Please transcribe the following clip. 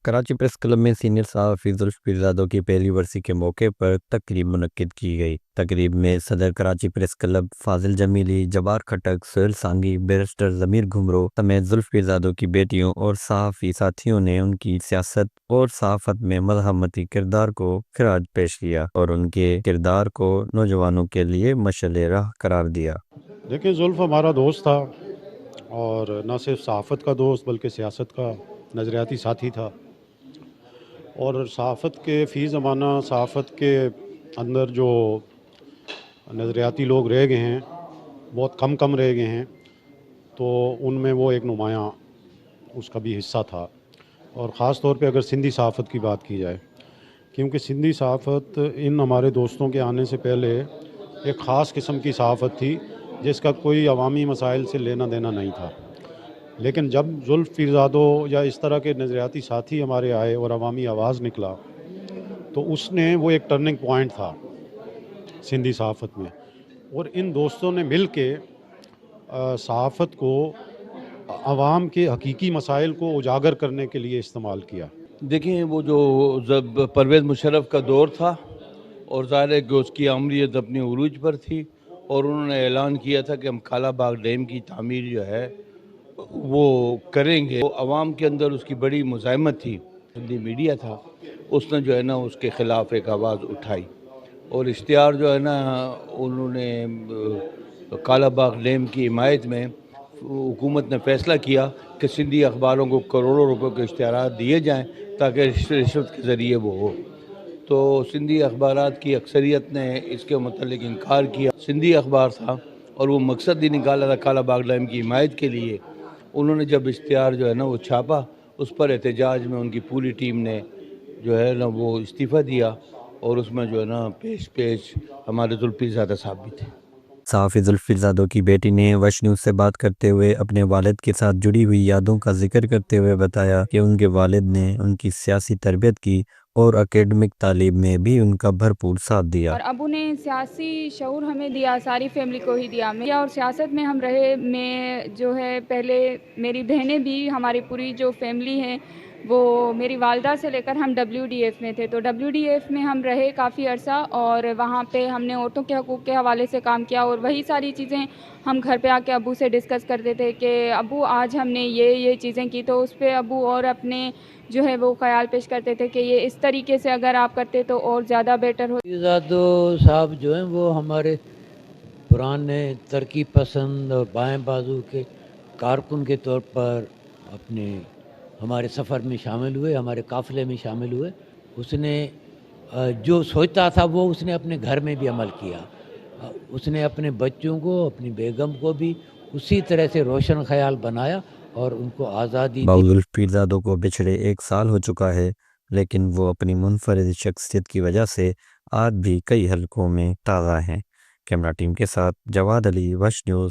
Karachi press club میں senior صحافی زلف پیرزادہ کی پہلی برسی کے موقع پر تقریب منعقد کی گئی۔ تقریب میں صدر کراچی پریس کلب فاضل جمیلی، جبار کھٹک، سہیل سانگی، بیرسٹر ضمیر گھمرو سمیت زلف پیرزادہ کی بیٹیوں اور صحافی ساتھیوں نے ان کی سیاست اور صحافت میں ملحمتی کردار کو خراج پیش کیا اور ان کے کردار کو نوجوانوں کے لیے مشعل راہ قرار دیا۔ دیکھیں، زلف ہمارا دوست تھا، اور نہ صرف صحافت کا دوست بلکہ سیاست کا نظریاتی ساتھی تھا، اور صحافت کے فی زمانہ صحافت کے اندر جو نظریاتی لوگ رہ گئے ہیں بہت کم رہ گئے ہیں، تو ان میں وہ ایک نمایاں اس کا بھی حصہ تھا، اور خاص طور پہ اگر سندھی صحافت کی بات کی جائے، کیونکہ سندھی صحافت ان ہمارے دوستوں کے آنے سے پہلے ایک خاص قسم کی صحافت تھی جس کا کوئی عوامی مسائل سے لینا دینا نہیں تھا۔ لیکن جب زلف پیرزادہ یا اس طرح کے نظریاتی ساتھی ہمارے آئے اور عوامی آواز نکلا، تو اس نے وہ ایک ٹرننگ پوائنٹ تھا سندھی صحافت میں، اور ان دوستوں نے مل کے صحافت کو عوام کے حقیقی مسائل کو اجاگر کرنے کے لیے استعمال کیا۔ دیکھیں، وہ جو پرویز مشرف کا دور تھا، اور ظاہر ہے کہ اس کی آمریت اپنے عروج پر تھی، اور انہوں نے اعلان کیا تھا کہ ہم کالا باغ ڈیم کی تعمیر جو ہے وہ کریں گے۔ عوام کے اندر اس کی بڑی مزاحمت تھی، سندھی میڈیا تھا، اس نے جو ہے نا اس کے خلاف ایک آواز اٹھائی، اور اشتہار جو ہے نا انہوں نے کالا باغ ڈیم کی حمایت میں حکومت نے فیصلہ کیا کہ سندھی اخباروں کو کروڑوں روپے کے اشتہارات دیے جائیں تاکہ رشوت کے ذریعے وہ ہو۔ تو سندھی اخبارات کی اکثریت نے اس کے متعلق انکار کیا۔ سندھی اخبار تھا اور وہ مقصد ہی نکالا تھا کالا باغ ڈیم کی حمایت کے لیے۔ انہوں نے جب اشتہار جو ہے نا وہ چھاپا، اس پر احتجاج میں ان کی پوری ٹیم نے جو ہے نا وہ استعفیٰ دیا، اور اس میں جو ہے نا پیش ہمارے زلف پیرزادہ صاحب بھی تھے۔ صحافی زلف پیرزادہ کی بیٹی نے وش نیوز سے بات کرتے ہوئے اپنے والد کے ساتھ جڑی ہوئی یادوں کا ذکر کرتے ہوئے بتایا کہ ان کے والد نے ان کی سیاسی تربیت کی اور اکیڈمک تعلیم میں بھی ان کا بھرپور ساتھ دیا۔ اور ابو نے سیاسی شعور ہمیں دیا، ساری فیملی کو ہی دیا اور سیاست میں ہم رہے۔ میں جو ہے پہلے میری بہنیں بھی، ہماری پوری جو فیملی ہے وہ میری والدہ سے لے کر ہم WDF میں تھے، تو WDF میں ہم رہے کافی عرصہ، اور وہاں پہ ہم نے عورتوں کے حقوق کے حوالے سے کام کیا، اور وہی ساری چیزیں ہم گھر پہ آ کے ابو سے ڈسکس کرتے تھے کہ ابو آج ہم نے یہ چیزیں کی، تو اس پہ ابو اور اپنے جو ہے وہ خیال پیش کرتے تھے کہ یہ اس طریقے سے اگر آپ کرتے تو اور زیادہ بیٹر ہو۔ پیرزادہ صاحب جو ہیں وہ ہمارے پرانے ترقی پسند اور بائیں بازو کے کارکن کے طور پر ہمارے سفر میں شامل ہوئے، ہمارے قافلے میں شامل ہوئے۔ اس نے جو سوچتا تھا وہ اس نے اپنے گھر میں بھی عمل کیا۔ اس نے اپنے بچوں کو، اپنی بیگم کو بھی اسی طرح سے روشن خیال بنایا اور ان کو آزادی دی۔ زلف پیرزادہ کو بچھڑے 1 سال ہو چکا ہے، لیکن وہ اپنی منفرد شخصیت کی وجہ سے آج بھی کئی حلقوں میں تازہ ہیں۔ کیمرہ ٹیم کے ساتھ جواد علی، وش نیوز۔